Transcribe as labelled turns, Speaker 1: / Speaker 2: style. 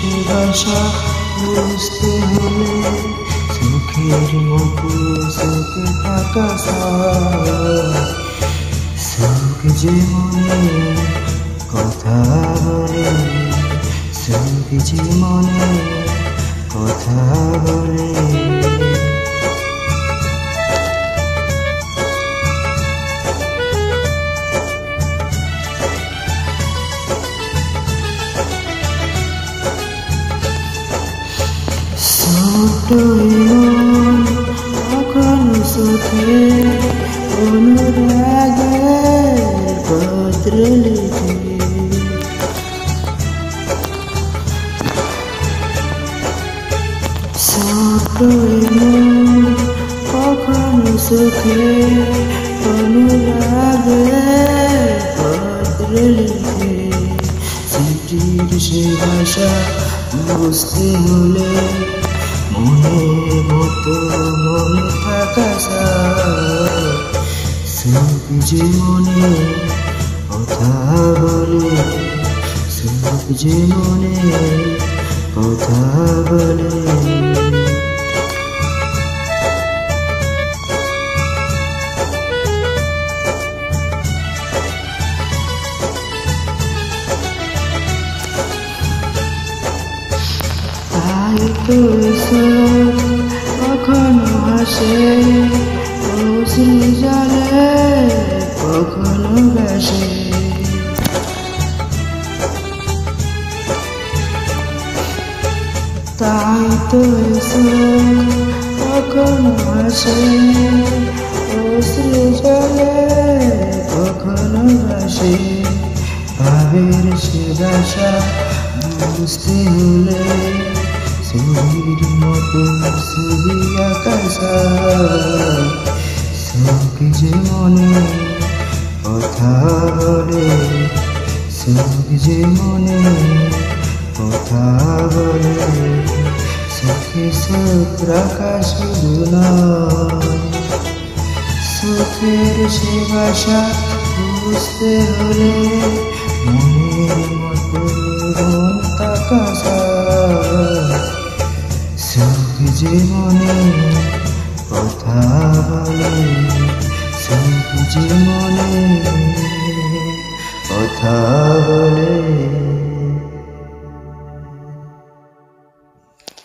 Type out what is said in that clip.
Speaker 1: সে ভাষা বুঝতে হলে চোখের মতো চোখে থাকা চোখ যে মনে কথা বলে, চোখ যে মনে কথা বলে। ছোট মন কখনো চোখে অনুরাগের পত্র লিখে, ছোট মন কখনো চোখে অনুরাগের পত্র লিখে। চিঠির সে ভাষা বুঝতে হলে মনের মতো মনে থাকা চোখ যে মনে কথা বলে, চোখ যে মনে কথা বলে। তো কখনো হাসে অশ্রু জলে কখনো ভাসে, তাই তো কখনো হাসে অশ্রু জলে কখনো ভাসে। ভাবের সে ভাষা বুঝতে হলে ছবির মতো ছবি আঁকা চোখ যে মনে কথা বলে, চোখ যে মনে কথা বলে। চোখে চোখ রাখা শুধু নয়, চোখের সে ভাষা বুঝতে হলে মনের মতো মন থাকা চোখ যে মনে কথা বলে, চোখ যে মনে